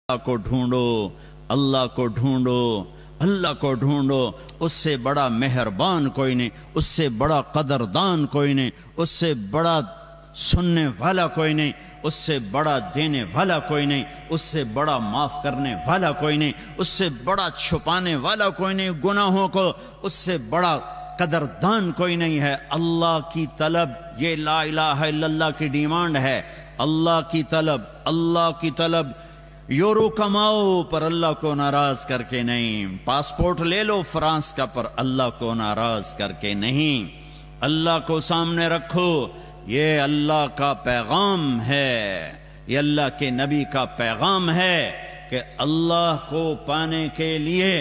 اللہ کو ڈھونڈو، اللہ کو ڈھونڈو، اللہ کو ڈھونڈو۔ اس سے بڑا مہربان کوئی نہیں، اس سے بڑا قدردان کوئی نہیں، اس سے بڑا سننے والا کوئی نہیں، اس سے بڑا دینے والا کوئی نہیں، اس سے بڑا معاف کرنے والا کوئی نہیں، اس سے بڑا چھپانے والا کوئی نہیں گناہوں کو، اس سے بڑا قدردان کوئی نہیں ہے۔ اللہ کی طلب، یہ لا الہ الا اللہ کی ڈیمانڈ ہے، اللہ کی طلب، اللہ کی طلب۔ یورو کماؤ پر اللہ کو ناراض کر کے نہیں، پاسپورٹ لے لو فرانس کا پر اللہ کو ناراض کر کے نہیں۔ اللہ کو سامنے رکھو، یہ اللہ کا پیغام ہے، یہ اللہ کے نبی کا پیغام ہے کہ اللہ کو پانے کے لیے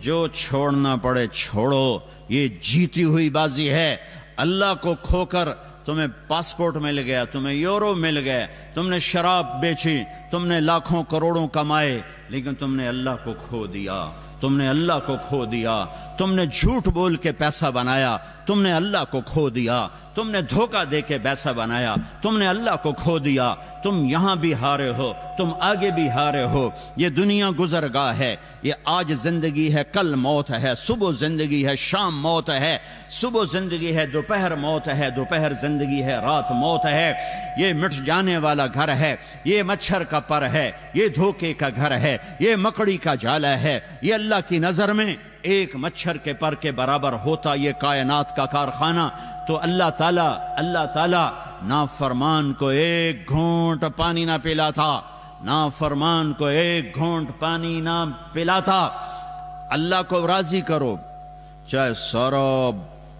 جو چھوڑنا پڑے چھوڑو، یہ جیتی ہوئی بازی ہے۔ اللہ کو کھو کر تمہیں پاسپورٹ مل گیا، تمہیں یورو مل گئے، تم نے شراب بیچی، تم نے لاکھوں کروڑوں کمائے، لیکن تم نے اللہ کو کھو دیا، تم نے اللہ کو کھو دیا۔ تم نے جھوٹ بول کے پیسہ بنایا، تم نے اللہ کو کھو دیا۔ تم نے دھوکہ دے کے پیسہ بنایا، تم نے اللہ کو کھو دیا۔ تم یہاں بھی ہارے ہو، تم آگے بھی ہارے ہو۔ یہ دنیا گزرگاہ ہے، یہ آج زندگی ہے، کل موت ہے، صبح زندگی ہے، شام موت ہے، صبح زندگی ہے، دوپہر موت ہے، دوپہر زندگی ہے، رات موت ہے۔ یہ مٹ جانے والا گھر ہے، یہ مچھر کا پر ہے، یہ دھوکے کا گھر ہے، یہ مکڑی کا جالا ہے۔ یہ اللہ کی نظر میں ایک مچھر کے پر کے برابر ہوتا یہ کائنات کا کارخانہ، تو اللہ تعالیٰ نافرمان کو ایک گھونٹ پانی نہ پلاتا، نافرمان کو ایک گھونٹ پانی نہ پلاتا۔ اللہ کو راضی کرو، چاہے سارا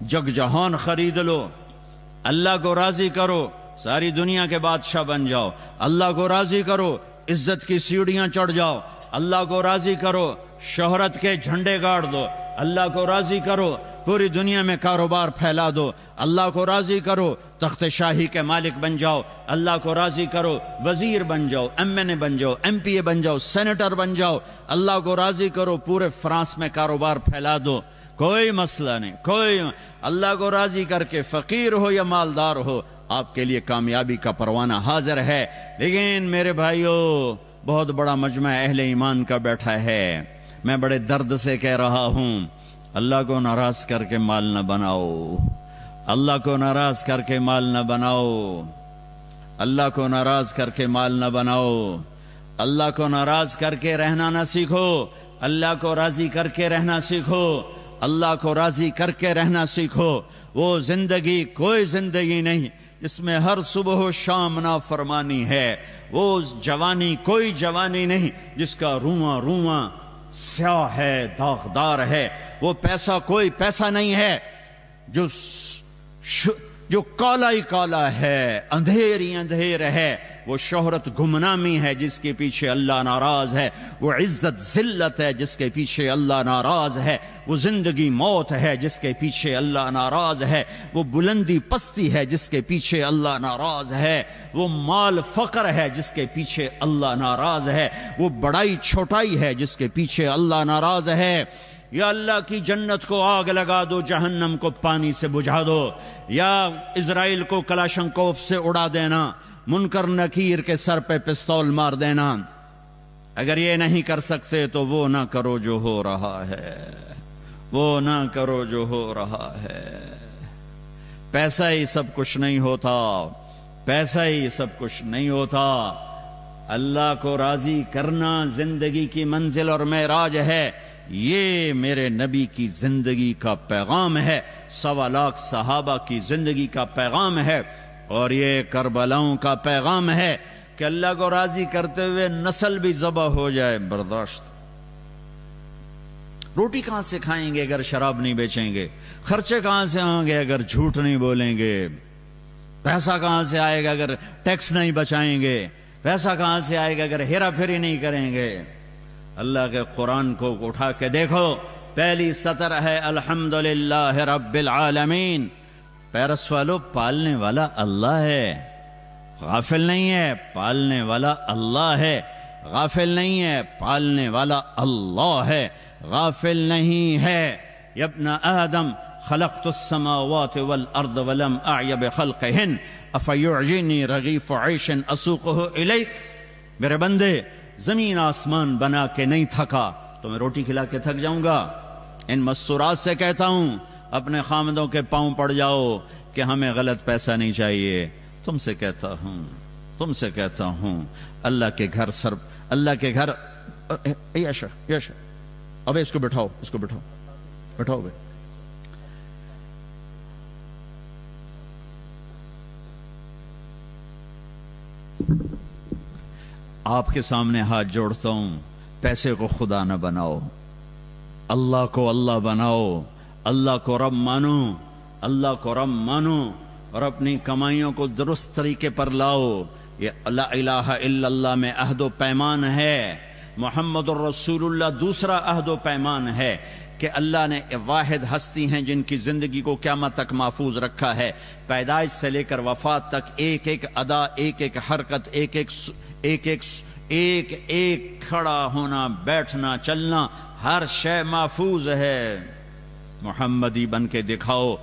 جگ جہان خرید لو، اللہ کو راضی کرو، ساری دنیا کے بادشاہ بن جاؤ۔ اللہ کو راضی کرو، عزت کی سیڑھیاں چڑھ جاؤ۔ اللہ کو راضی کرو، شہرت کے جھنڈے گاڑ دو۔ اللہ کو راضی کرو، پوری دنیا میں کاروبار پھیلا دو۔ اللہ کو راضی کرو، تخت شاہی کے مالک بن جاؤ۔ اللہ کو راضی کرو، وزیر بن جاؤ، MNA بن جاؤ، MP بن جاؤ، سینیٹر بن جاؤ۔ اللہ کو راضی کرو، پورے فرانس میں کاروبار پھیلا دو، کوئی مسئلہ نہیں، کوئی۔ اللہ کو راضی کر کے فقیر ہو یا مالدار ہو، آپ کے لیے کامیابی کا پروانہ حاضر ہے۔ لیکن میرے بھائیو، بہت بڑا مجمع اہل ایمان کا بیٹھا ہے، میں بڑے درد سے کہہ رہا ہوں، اللہ کو ناراض کر کے مال نہ بناؤ، اللہ کو ناراض کر کے مال نہ بناؤ، اللہ کو ناراض کر کے مال نہ بناؤ، اللہ کو ناراض کر کے رہنا نہ سیکھو، اللہ کو راضی کر کے رہنا سیکھو، اللہ کو راضی کر کے رہنا سیکھو۔ وہ زندگی کوئی زندگی نہیں جس میں ہر صبح و شام نافرمانی ہے، وہ جوانی کوئی جوانی نہیں جس کا رواں رواں سیاہ ہے، داغدار ہے، وہ پیسہ کوئی پیسہ نہیں ہے جو کالا ہی کالا ہے، اندھیر ہی اندھیر ہے۔ وہ شہرت گمنامی ہے جس کے پیچھے اللہ ناراض ہے، وہ عزت ذلت ہے جس کے پیچھے اللہ ناراض ہے، وہ زندگی موت ہے جس کے پیچھے اللہ ناراض ہے، وہ بلندی پستی ہے جس کے پیچھے اللہ ناراض ہے، وہ مال فقر ہے جس کے پیچھے اللہ ناراض ہے، وہ بڑائی چھوٹائی ہے جس کے پیچھے اللہ ناراض ہے۔ یا اللہ کی جنت کو آگ لگا دو، جہنم کو پانی سے بجھا دو، یا اسرائیل کو کلاشنکوف سے اڑا دینا، منکر نکیر کے سر پہ پستول مار دینا۔ اگر یہ نہیں کر سکتے تو وہ نہ کرو جو ہو رہا ہے، وہ نہ کرو جو ہو رہا ہے۔ پیسہ ہی سب کچھ نہیں ہوتا، پیسہ ہی سب کچھ نہیں ہوتا۔ اللہ کو راضی کرنا زندگی کی منزل اور معراج ہے، یہ میرے نبی کی زندگی کا پیغام ہے، 1.25 لاکھ صحابہ کی زندگی کا پیغام ہے، اور یہ کربلاؤں کا پیغام ہے کہ اللہ کو راضی کرتے ہوئے نسل بھی ذبح ہو جائے برداشت۔ روٹی کہاں سے کھائیں گے اگر شراب نہیں بیچیں گے؟ خرچے کہاں سے آئیں گے اگر جھوٹ نہیں بولیں گے؟ پیسہ کہاں سے آئے گا اگر ٹیکس نہیں بچائیں گے؟ پیسہ کہاں سے آئے گا اگر ہیرا پھیری نہیں کریں گے؟ اللہ کے قرآن کو اٹھا کے دیکھو، پہلی سطر ہے الحمدللہ رب العالمین۔ پیرس والو، پالنے والا اللہ ہے، غافل نہیں ہے، پالنے والا اللہ ہے، غافل نہیں ہے، پالنے والا اللہ ہے، غافل نہیں ہے۔ یا ابن آدم خلقت السماوات والارض ولم اعی بخلقہن افیعجنی رغیف عیش اسوقہ الیک۔ میرے بندے، زمین آسمان بنا کے نہیں تھکا تو میں روٹی کھلا کے تھک جاؤں گا؟ ان مستورات سے کہتا ہوں اپنے خامدوں کے پاؤں پڑ جاؤ کہ ہمیں غلط پیسہ نہیں چاہیے۔ تم سے کہتا ہوں اللہ کے گھر یش ابے اس کو بٹھاؤ بے۔ آپ کے سامنے ہاتھ جوڑتا ہوں، پیسے کو خدا نہ بناؤ، اللہ کو اللہ بناؤ، اللہ کو رب مانو اور اپنی کمائیوں کو درست طریقے پر لاؤ۔ یہ لا الہ الا اللہ میں عہد و پیمان ہے، محمد الرسول اللہ دوسرا عہد و پیمان ہے کہ اللہ نے واحد ہستی ہیں جن کی زندگی کو قیامت تک محفوظ رکھا ہے، پیدائش سے لے کر وفات تک ایک ایک ادا، ایک ایک حرکت، ایک کھڑا ہونا، بیٹھنا، چلنا، ہر شے محفوظ ہے۔ محمدی بن کے دکھاؤ۔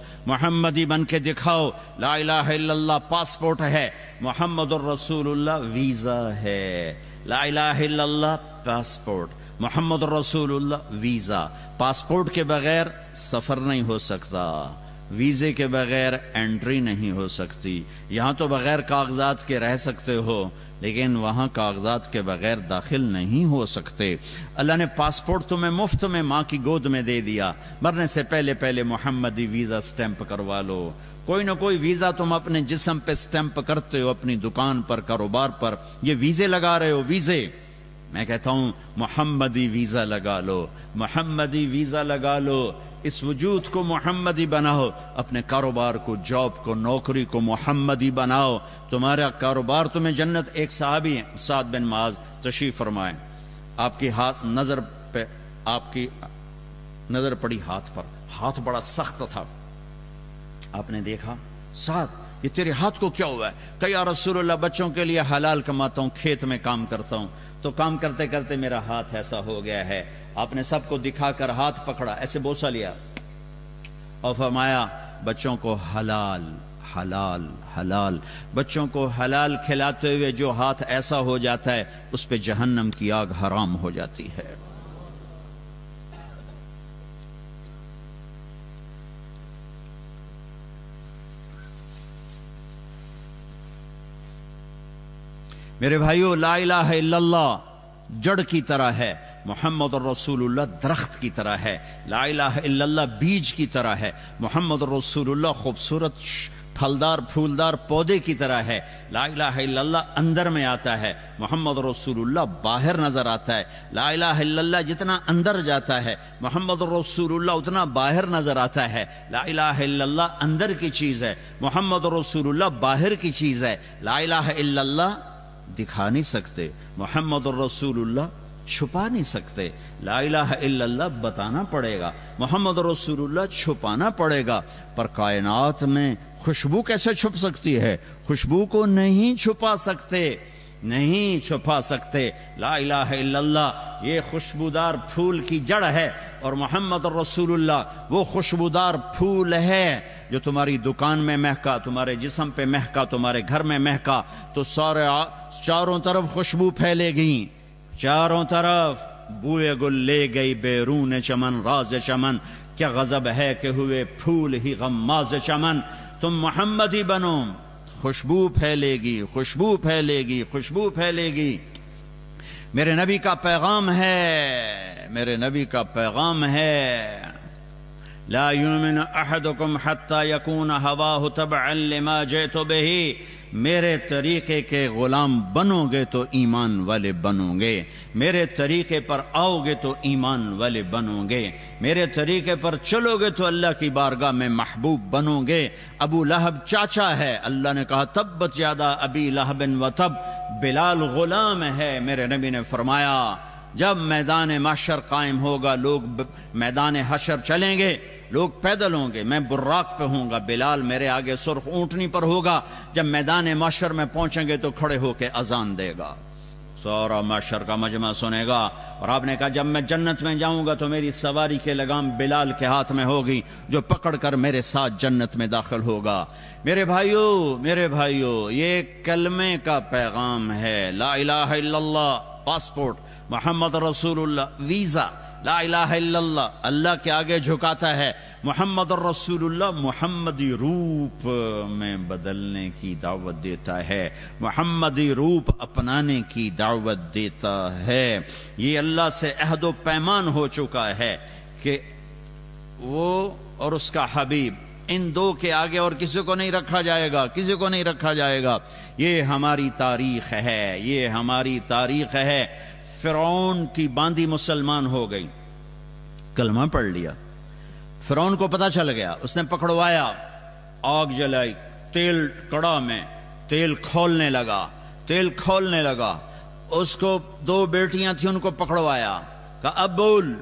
لا الہ الا اللہ پاسپورٹ ہے، محمد الرسول اللہ ویزا ہے۔ لا الہ الا اللہ پاسپورٹ، محمد الرسول اللہ ویزا۔ پاسپورٹ کے بغیر سفر نہیں ہو سکتا، ویزے کے بغیر انٹری نہیں ہو سکتی۔ یہاں تو بغیر کاغذات کے رہ سکتے ہو، لیکن وہاں کاغذات کے بغیر داخل نہیں ہو سکتے۔ اللہ نے پاسپورٹ تمہیں مفت میں ماں کی گود میں دے دیا، مرنے سے پہلے محمدی ویزا سٹیمپ کروا لو۔ کوئی نہ کوئی ویزا تم اپنے جسم پہ سٹیمپ کرتے ہو، اپنی دکان پر، کاروبار پر، یہ ویزے لگا رہے ہو، ویزے۔ میں کہتا ہوں محمدی ویزا لگا لو، اس وجود کو محمدی بناؤ، اپنے کاروبار کو، جاب کو، نوکری کو محمدی بناؤ۔ تمہارا کاروبار تمہیں جنت۔ ایک صحابی ہیں سعد بن معاذ، تشریف فرمائیں، آپ کی نظر پڑی ہاتھ پر، ہاتھ بڑا سخت تھا۔ آپ نے دیکھا سعد یہ تیرے ہاتھ کو کیا ہوا ہے؟ کہ یا رسول اللہ بچوں کے لیے حلال کماتا ہوں، کھیت میں کام کرتا ہوں، تو کام کرتے کرتے میرا ہاتھ ایسا ہو گیا ہے۔ آپ نے سب کو دکھا کر ہاتھ پکڑا، ایسے بوسہ لیا اور فرمایا بچوں کو حلال بچوں کو حلال کھلاتے ہوئے جو ہاتھ ایسا ہو جاتا ہے اس پہ جہنم کی آگ حرام ہو جاتی ہے۔ میرے بھائیو، لا الہ الا اللہ جڑ کی طرح ہے، محمد الرسول اللہ درخت کی طرح ہے، لا الہ الا اللہ بیج کی طرح ہے، محمد الرسول اللہ خوبصورت پھلدار پھولدار پودے کی طرح ہے، لا الہ الا اللہ اندر میں آتا ہے، محمد رسول اللہ باہر نظر آتا ہے، لا الہ الا اللہ جتنا اندر جاتا ہے محمد رسول اللہ اتنا باہر نظر آتا ہے، لا الہ الا اللہ اندر کی چیز ہے، محمد رسول اللہ باہر کی چیز ہے، لا الہ الا اللہ دکھا نہیں سکتے، محمد الرسول اللہ چھپا نہیں سکتے، لا الہ الا اللہ بتانا پڑے گا، محمد رسول اللہ چھپانا پڑے گا۔ پر کائنات میں خوشبو کیسے چھپ سکتی ہے؟ خوشبو کو نہیں چھپا سکتے، لا الہ الا اللہ یہ خوشبودار پھول کی جڑ ہے، اور محمد رسول اللہ وہ خوشبودار پھول ہے جو تمہاری دکان میں مہکا، تمہارے جسم پہ مہکا، تمہارے گھر میں مہکا تو سارے چاروں طرف خوشبو پھیلے گی، چاروں طرف بوئے گل لے گئی بیرون چمن راز چمن، کیا غضب ہے کہ ہوئے پھول ہی غماز چمن، تم محمدی بنو، خوشبو پھیلے گی، خوشبو پھیلے گی، خوشبو پھیلے گی۔ میرے نبی کا پیغام ہے، میرے نبی کا پیغام ہے، لا یؤمن احدکم حتی یکون ہواہ تبعا لما جئت بہ، میرے طریقے کے غلام بنو گے تو ایمان والے بنو گے، میرے طریقے پر آؤ گے تو ایمان والے بنو گے، میرے طریقے پر چلو گے تو اللہ کی بارگاہ میں محبوب بنو گے۔ ابو لہب چاچا ہے، اللہ نے کہا تبت یادا ابی لہب و تب، بلال غلام ہے، میرے نبی نے فرمایا جب میدان محشر قائم ہوگا، لوگ میدان حشر چلیں گے، لوگ پیدل ہوں گے، میں براق پہ ہوں گا، بلال میرے آگے سرخ اونٹنی پر ہوگا، جب میدان محشر میں پہنچیں گے تو کھڑے ہو کے اذان دے گا، سارا محشر کا مجمع سنے گا، اور آپ نے کہا جب میں جنت میں جاؤں گا تو میری سواری کے لگام بلال کے ہاتھ میں ہوگی، جو پکڑ کر میرے ساتھ جنت میں داخل ہوگا۔ میرے بھائیو، یہ کلمے کا پیغام ہے، لا الہ الا اللہ پاسپورٹ، محمد رسول اللہ ویزا، لا الہ الا اللہ اللہ کے آگے جھکاتا ہے، محمد رسول اللہ محمدی روپ میں بدلنے کی دعوت دیتا ہے، محمدی روپ اپنانے کی دعوت دیتا ہے۔ یہ اللہ سے عہد و پیمان ہو چکا ہے کہ وہ اور اس کا حبیب، ان دو کے آگے اور کسی کو نہیں رکھا جائے گا، کسی کو نہیں رکھا جائے گا۔ یہ ہماری تاریخ ہے، یہ ہماری تاریخ ہے۔ فرعون کی باندی مسلمان ہو گئی، کلمہ پڑھ لیا، فرعون کو پتہ چل گیا، اس نے پکڑوایا، آگ جلائی، تیل کڑا میں تیل کھولنے لگا، اس کو دو بیٹیاں تھیں، ان کو پکڑوایا، کہا اب بول،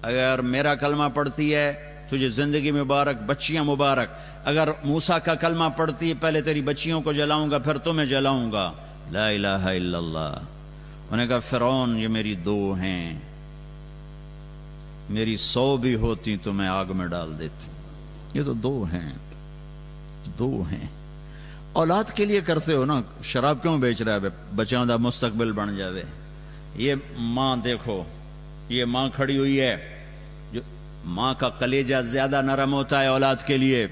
اگر میرا کلمہ پڑھتی ہے تجھے زندگی مبارک، بچیاں مبارک، اگر موسیٰ کا کلمہ پڑھتی ہے پہلے تیری بچیوں کو جلاؤں گا پھر تمہیں جلاؤں گا، لا الہ الا اللہ۔ انہوں نے کہا فرعون یہ میری دو ہیں، میری 100 بھی ہوتی تو میں آگ میں ڈال دیتی، یہ تو دو ہیں۔ اولاد کے لیے کرتے ہو نا، شراب کیوں بیچ رہا ہے؟ بچوں دا مستقبل بن جاوے۔ یہ ماں دیکھو، یہ ماں کھڑی ہوئی ہے، جو ماں کا کلیجہ زیادہ نرم ہوتا ہے اولاد کے لیے،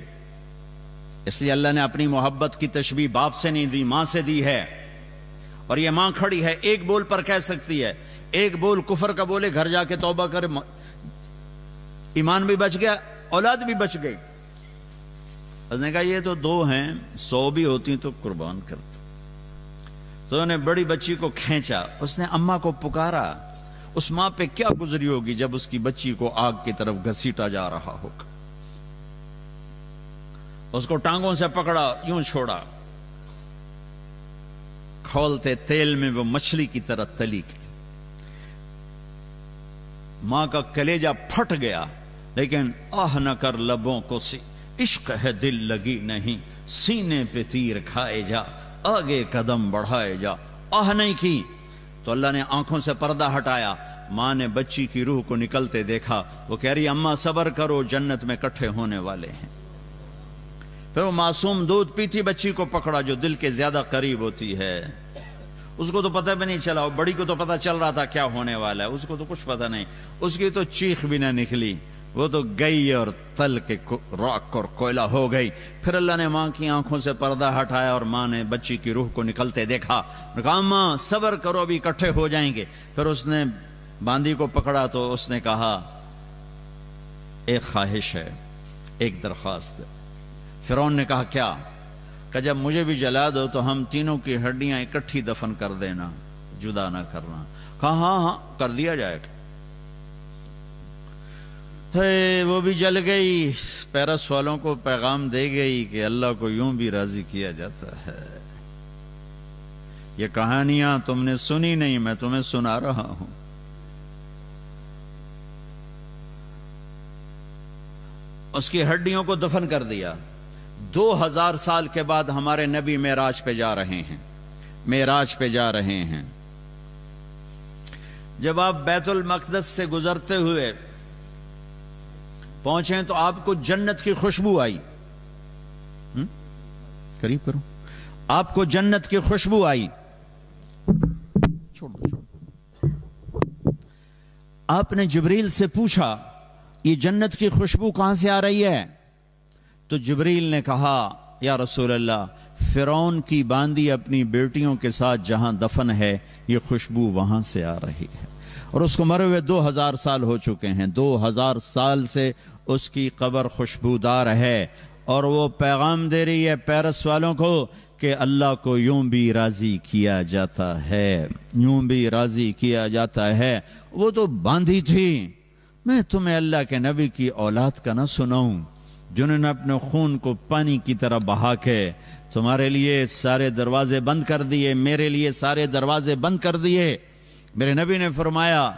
اس لیے اللہ نے اپنی محبت کی تشبیہ باپ سے نہیں دی، ماں سے دی ہے۔ اور یہ ماں کھڑی ہے، ایک بول پر کہہ سکتی ہے، ایک بول کفر کا بولے، گھر جا کے توبہ کرے، ایمان بھی بچ گیا، اولاد بھی بچ گئی۔ اس نے کہا یہ تو دو ہیں، 100 بھی ہوتی تو قربان کرتا۔ تو انہوں نے بڑی بچی کو کھینچا، اس نے اماں کو پکارا، اس ماں پہ کیا گزری ہوگی جب اس کی بچی کو آگ کی طرف گھسیٹا جا رہا ہوگا۔ اس کو ٹانگوں سے پکڑا، یوں چھوڑا، کھولتے تیل میں وہ مچھلی کی طرح تلی گئی۔ ماں کا کلیجہ پھٹ گیا، لیکن آہ نہ کر لبوں کو سی، عشق ہے دل لگی نہیں، سینے پہ تیر کھائے جا، آگے قدم بڑھائے جا، آہ نہیں کی۔ تو اللہ نے آنکھوں سے پردہ ہٹایا، ماں نے بچی کی روح کو نکلتے دیکھا، وہ کہہ رہی اماں صبر کرو، جنت میں کٹھے ہونے والے ہیں۔ پھر وہ معصوم دودھ پیتی بچی کو پکڑا جو دل کے زیادہ قریب ہوتی ہے، اس کو تو پتہ بھی نہیں چلا، بڑی کو تو پتہ چل رہا تھا کیا ہونے والا ہے، اس کو تو کچھ پتہ نہیں، اس کی تو چیخ بھی نہ نکلی، وہ تو گئی اور تل کے راک اور کوئلہ ہو گئی۔ پھر اللہ نے ماں کی آنکھوں سے پردہ ہٹایا اور ماں نے بچی کی روح کو نکلتے دیکھا، کہا ماں صبر کرو ابھی اکٹھے ہو جائیں گے۔ پھر اس نے باندی کو پکڑا تو اس نے کہا ایک خواہش ہے، ایک درخواست ہے۔ فرعون نے کہا کیا؟ کہ جب مجھے بھی جلا دو تو ہم تینوں کی ہڈیاں اکٹھی دفن کر دینا، جدا نہ کرنا۔ کہا ہاں کر دیا جائے گا۔ وہ بھی جل گئی، پیرس والوں کو پیغام دے گئی کہ اللہ کو یوں بھی راضی کیا جاتا ہے۔ یہ کہانیاں تم نے سنی نہیں، میں تمہیں سنا رہا ہوں۔ اس کی ہڈیوں کو دفن کر دیا۔ 2000 سال کے بعد ہمارے نبی معراج پہ جا رہے ہیں۔ جب آپ بیت المقدس سے گزرتے ہوئے پہنچے تو آپ کو جنت کی خوشبو آئی، قریب کرو، آپ کو جنت کی خوشبو آئی۔ چھوڑ دو۔ آپ نے جبریل سے پوچھا یہ جنت کی خوشبو کہاں سے آ رہی ہے؟ تو جبریل نے کہا یا رسول اللہ، فرعون کی باندی اپنی بیٹیوں کے ساتھ جہاں دفن ہے یہ خوشبو وہاں سے آ رہی ہے، اور اس کو مرے ہوئے 2000 سال ہو چکے ہیں، 2000 سال سے اس کی قبر خوشبودار ہے، اور وہ پیغام دے رہی ہے پیرس والوں کو کہ اللہ کو یوں بھی راضی کیا جاتا ہے، یوں بھی راضی کیا جاتا ہے۔ وہ تو باندھی تھی، میں تمہیں اللہ کے نبی کی اولاد کا نہ سناؤں جنہوں نے اپنے خون کو پانی کی طرح بہا کے تمہارے لیے سارے دروازے بند کر دیے، میرے لیے سارے دروازے بند کر دیے۔ میرے نبی نے فرمایا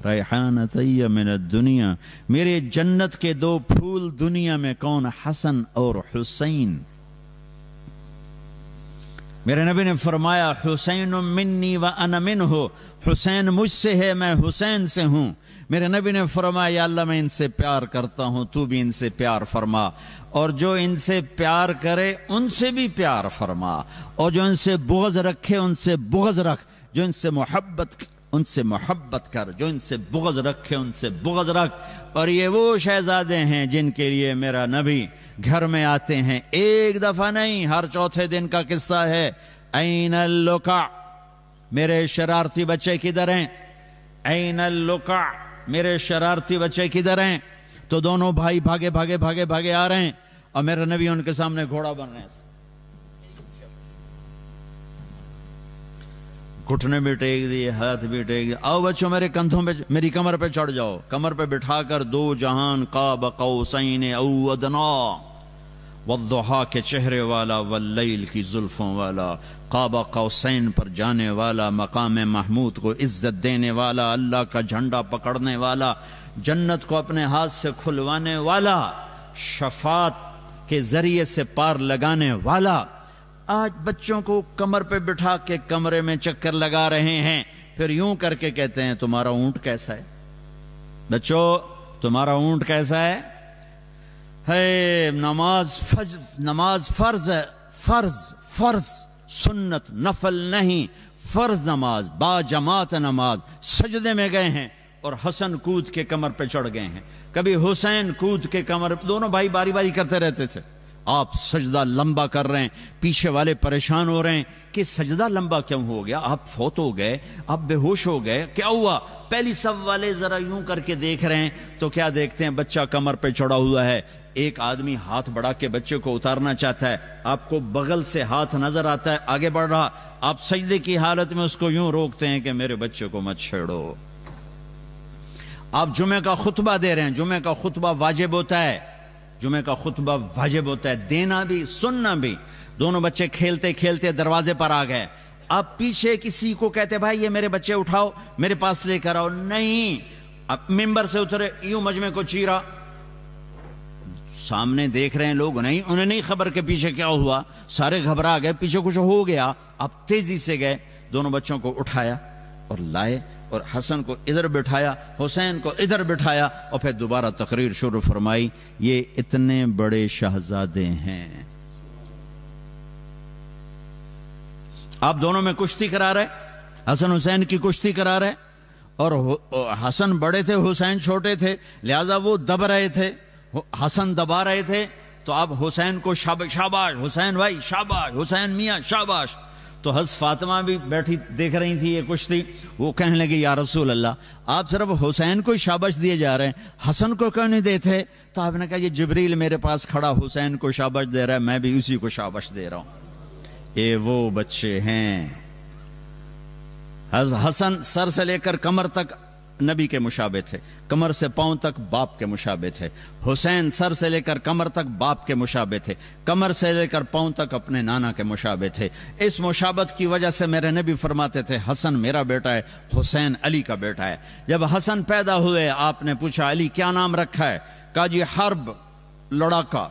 ریحانتیہ من الدنیا، میرے جنت کے 2 پھول دنیا میں کون؟ حسن اور حسین۔ میرے نبی نے فرمایا حسین منی و انا منہ، حسین مجھ سے ہے، میں حسین سے ہوں۔ میرے نبی نے فرمایا یا اللہ میں ان سے پیار کرتا ہوں، تو بھی ان سے پیار فرما، اور جو ان سے پیار کرے ان سے بھی پیار فرما، اور جو ان سے بغض رکھے ان سے بغض رکھ، جو ان سے محبت ان سے محبت کر، جو ان سے بغض رکھے ان سے بغض رکھ۔ اور یہ وہ شہزادے ہیں جن کے لیے میرا نبی گھر میں آتے ہیں، ایک دفعہ نہیں، ہر چوتھے دن کا قصہ ہے۔ این اللقع، میرے شرارتی بچے کدھر ہیں؟ این اللقع، میرے شرارتی بچے کدھر ہیں؟ تو دونوں بھائی بھاگے بھاگے بھاگے بھاگے آ رہے ہیں، اور میرا نبی ان کے سامنے گھوڑا بن رہے ہیں، گھٹنے بھی ٹیک دیے، ہاتھ بھی ٹیک دیے، آؤ بچوں میرے کندھوں پہ، میری کمر پہ چڑھ جاؤ۔ کمر پہ بٹھا کر دو جہان قاب قوسین او ادنا، والضحا کے چہرے والا، واللیل کی زلفوں والا، قاب قوسین پر جانے والا، مقام محمود کو عزت دینے والا، اللہ کا جھنڈا پکڑنے والا، جنت کو اپنے ہاتھ سے کھلوانے والا، شفاعت کے ذریعے سے پار لگانے والا، آج بچوں کو کمر پہ بٹھا کے کمرے میں چکر لگا رہے ہیں، پھر یوں کر کے کہتے ہیں تمہارا اونٹ کیسا ہے؟ بچوں تمہارا اونٹ کیسا ہے؟ نماز فرض ہے، فرض سنت نفل نہیں، فرض نماز، با جماعت نماز۔ سجدے میں گئے ہیں اور حسن کود کے کمر پہ چڑھ گئے ہیں، کبھی حسین کود کے کمر، دونوں بھائی باری باری کرتے رہتے تھے۔ آپ سجدہ لمبا کر رہے ہیں، پیچھے والے پریشان ہو رہے ہیں کہ سجدہ لمبا کیوں ہو گیا؟ آپ فوت ہو گئے، آپ بے ہوش ہو گئے، کیا ہوا؟ پہلی صف والے ذرا یوں کر کے دیکھ رہے ہیں تو کیا دیکھتے ہیں؟ بچہ کمر پہ چڑھا ہوا ہے، ایک آدمی ہاتھ بڑھا کے بچے کو اتارنا چاہتا ہے، آپ کو بغل سے ہاتھ نظر آتا ہے آگے بڑھ رہا، آپ سجدے کی حالت میں اس کو یوں روکتے ہیں کہ میرے بچے کو مت چھیڑو۔ آپ جمعہ کا خطبہ دے رہے ہیں، جمعہ کا خطبہ واجب ہوتا ہے، جمعہ کا خطبہ واجب ہوتا ہے، دینا بھی سننا بھی۔ دونوں بچے کھیلتے کھیلتے دروازے پر آ گئے، آپ پیچھے کسی کو کہتے بھائی یہ میرے بچے اٹھاؤ میرے پاس لے کر آؤ، نہیں، اب ممبر سے اترے، یوں مجمع کو چیرا، سامنے دیکھ رہے ہیں لوگ، نہیں، انہیں نہیں خبر کہ پیچھے کیا ہوا، سارے گھبرا گئے، پیچھے کچھ ہو گیا، آپ تیزی سے گئے، دونوں بچوں کو اٹھایا اور لائے، اور حسن کو ادھر بٹھایا، حسین کو ادھر بٹھایا، اور پھر دوبارہ تقریر شروع فرمائی، یہ اتنے بڑے شہزادے ہیں، آپ دونوں میں کشتی کرا رہے، حسن حسین کی کشتی کرا رہے، اور حسن بڑے تھے حسین چھوٹے تھے، لہذا وہ دب رہے تھے، حسن دبا رہے تھے، تو اب حسین کو شاباش حسین بھائی، شاباش حسین میاں شاباش۔ تو حضرت فاطمہ بھی بیٹھی دیکھ رہی تھی یہ کشتی، وہ کہنے لگی یا رسول اللہ آپ صرف حسین کو شاباش دیے جا رہے ہیں، حسن کو کیوں نہیں دیتے؟ تو آپ نے کہا یہ جبریل میرے پاس کھڑا حسین کو شاباش دے رہا ہے، میں بھی اسی کو شاباش دے رہا ہوں۔ یہ وہ بچے ہیں، حسن سر سے لے کر کمر تک نبی کے مشابہ تھے، کمر سے پاؤں تک باپ کے مشابہ تھے، حسین سر سے لے کر کمر تک باپ کے مشابہ تھے، کمر سے لے کر پاؤں تک اپنے نانا کے مشابہ تھے۔ اس مشابہت کی وجہ سے میرے نبی فرماتے تھے حسن میرا بیٹا ہے، حسین علی کا بیٹا ہے۔ جب حسن پیدا ہوئے آپ نے پوچھا علی کیا نام رکھا ہے؟ کہا جی حرب، لڑاکا،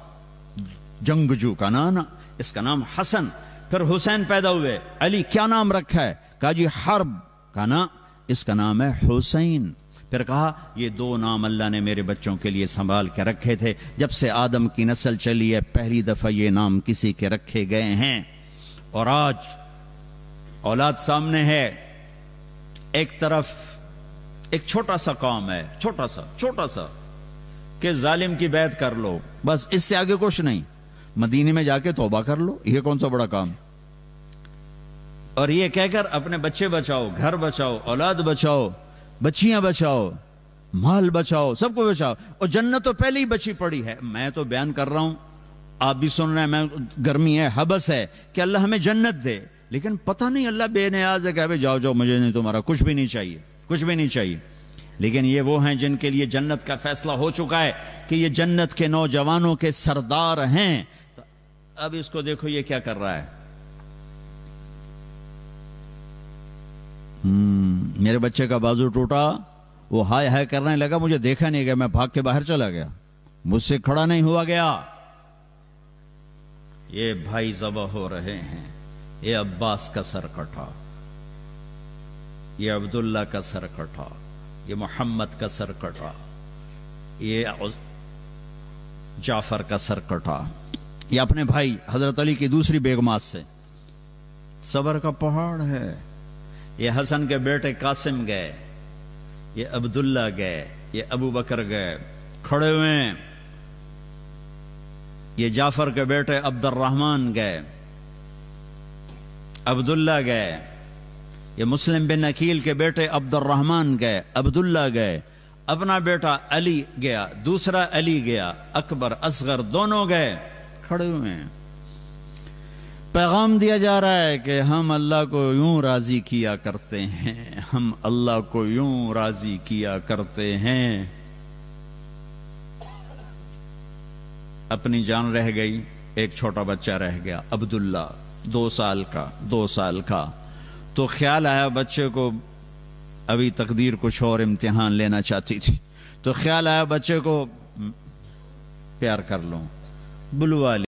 جنگجو کا نانا، اس کا نام حسن۔ پھر حسین پیدا ہوئے، علی کیا نام رکھا ہے؟ کہا جی حرب، کہا نا اس کا نام ہے حسین۔ پھر کہا یہ دو نام اللہ نے میرے بچوں کے لیے سنبھال کے رکھے تھے، جب سے آدم کی نسل چلی ہے پہلی دفعہ یہ نام کسی کے رکھے گئے ہیں۔ اور آج اولاد سامنے ہے، ایک طرف ایک چھوٹا سا کام ہے، چھوٹا سا کہ ظالم کی بیعت کر لو، بس اس سے آگے کچھ نہیں، مدینے میں جا کے توبہ کر لو، یہ کون سا بڑا کام؟ اور یہ کہہ کر اپنے بچے بچاؤ، گھر بچاؤ، اولاد بچاؤ، بچیاں بچاؤ، مال بچاؤ، سب کو بچاؤ، اور جنت تو پہلے ہی بچی پڑی ہے۔ میں تو بیان کر رہا ہوں، آپ بھی سن رہے ہیں، میں گرمی ہے، حبس ہے کہ اللہ ہمیں جنت دے، لیکن پتہ نہیں اللہ بے نیاز ہے کہ جاؤ جاؤ مجھے نہیں، تمہارا کچھ بھی نہیں چاہیے، کچھ بھی نہیں چاہیے۔ لیکن یہ وہ ہیں جن کے لیے جنت کا فیصلہ ہو چکا ہے کہ یہ جنت کے نوجوانوں کے سردار ہیں۔ تو اب اس کو دیکھو یہ کیا کر رہا ہے، میرے بچے کا بازو ٹوٹا، وہ ہائے ہائے کرنے لگا، مجھے دیکھا نہیں گیا، میں بھاگ کے باہر چلا گیا، مجھ سے کھڑا نہیں ہوا گیا۔ یہ بھائی ذبح ہو رہے ہیں، یہ عباس کا سر کٹا، یہ عبداللہ کا سر کٹا، یہ محمد کا سر کٹا، یہ جعفر کا سر کٹا، یہ اپنے بھائی حضرت علی کی دوسری بیگمات سے۔ صبر کا پہاڑ ہے۔ یہ حسن کے بیٹے قاسم گئے، یہ عبداللہ گئے، یہ ابو بکر گئے، کھڑے ہوئے ہیں۔ یہ جعفر کے بیٹے عبد الرحمن گئے، عبداللہ گئے، یہ مسلم بن عقیل کے بیٹے عبد الرحمن گئے، عبداللہ گئے، اپنا بیٹا علی گیا، دوسرا علی گیا، اکبر اصغر دونوں گئے، کھڑے ہوئے ہیں۔ پیغام دیا جا رہا ہے کہ ہم اللہ کو یوں راضی کیا کرتے ہیں، ہم اللہ کو یوں راضی کیا کرتے ہیں۔ اپنی جان رہ گئی، ایک چھوٹا بچہ رہ گیا عبداللہ، 2 سال کا، تو خیال آیا بچے کو، ابھی تقدیر کچھ اور امتحان لینا چاہتی تھی، تو خیال آیا بچے کو پیار کر لوں، بلوا